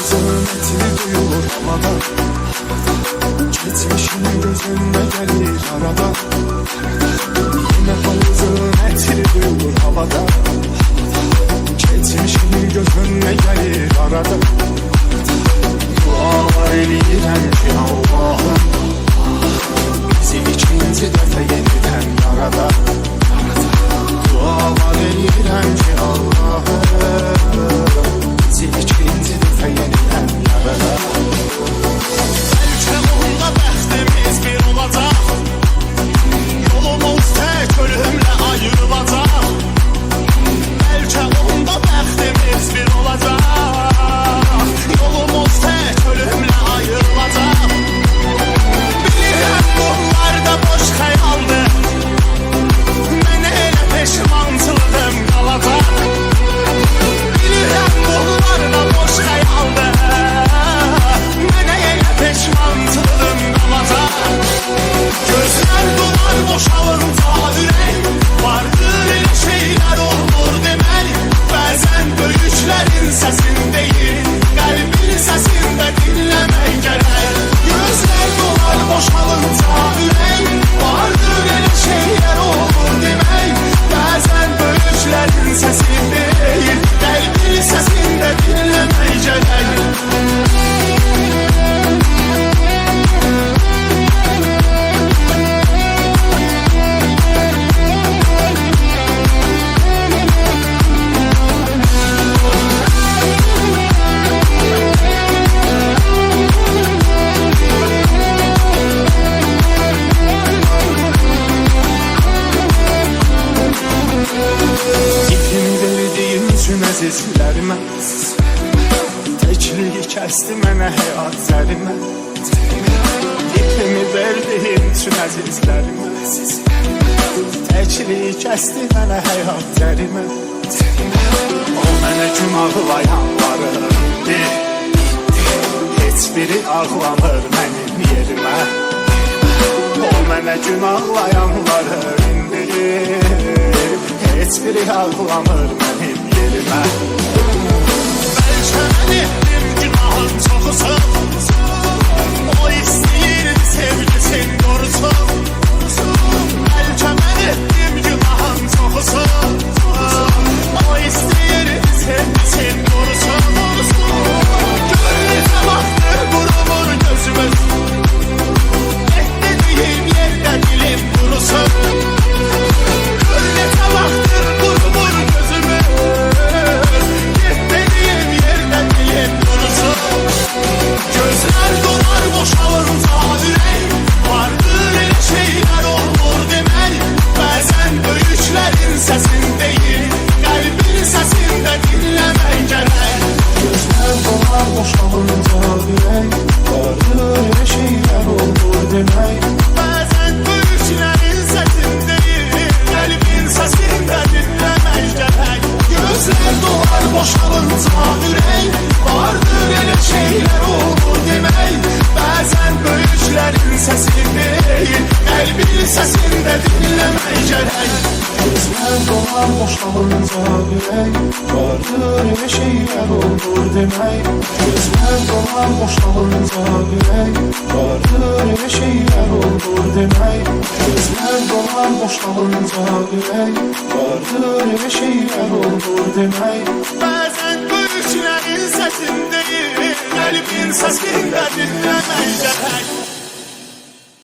Zahmeti duyulur havada, geçmişin gözünde gelir arada. Yine fazlın eti duyulur havada, geçmişin gözünde gelir arada. Dualar eləyirəm ki Allah'ım, bizi ikinci dəfə yeniden yarada. Dualar eləyirəm ki Allah'ım, bizi ikinci dəfə yeniden yarada. Bəlkə onda bəxtimiz bir olacaq, yolumuz tək ölümlə ayrılacaq. Bəlkə onda bəxtimiz bir olacaq, yolumuz tək ölümlə ayrılacaq. Bilirəm bunlar da boş xəyaldır, mənə elə peşmançılığım qalacaq. Bilirəm bunlar da boş xəyaldır, mənə elə peşmançılığım qalacaq. Gözlər dolar boşalınca ürək, vardır elə şeylər olur demək. Bəzən böyüklərin səsindəyik, qəlbin səsində dinləmək gərək. Gözlər dolar boşalınca ürək, vardır elə şeylər olur demək. Bəzən böyüklərin səsindəyik, qəlbin səsində dinləmək gərək. Əzizlərimə, təkliyi kəsdi mənə həyat zərimə. İpimi verdiyin üçün əzizlərimə, təkliyi kəsdi mənə həyat zərimə. O mənə gün ağlayanları indi, heç biri ağlamır mənim yerimə. O mənə gün ağlayanları indi, heç biri ağlamır mənim yerimə. Bəlkə mən etdim günahın çoxusun, o istəyirdi sevgisin qorusun. Bəlkə mən etdim günahın çoxusun, o istəyirdi sevgisin qorusun. Gör necə vaxtdır qurumur gözümüz, et dediyim yerdə dilim qurusun. Gör necə vaxtdır qurumur gözümüz, et dediyim yerdə dilim qurusun. Gözlər dolar boşalınca ürək, vardır elə şeylər olur demək. Bəzən böyüklərin səsindəyik, qəlbin səsində dinləmək gərək. Gözlər dolar boşalınca ürək, vardır elə şeylər olur demək. Bəzən böyüklərin səsindəyik, qəlbin səsində dinləmək gərək. Gözlər dolar boşalınca ürək, vardır elə şeylər olur demək. Bəzən böyüklərin səsindəyik, qəlbin səsində dinləmək gərək. Gözlər dolar boşalınca ürək, vardır elə şeylər olur demək. Gözlər dolar boşalınca ürək, vardır elə şeylər olur demək. Gözlər dolar boşalınca ürək, vardır elə şeylər olur demək. Bəzən böyüklərin səsindəyik, qəlbin səsində dinləmək gərək.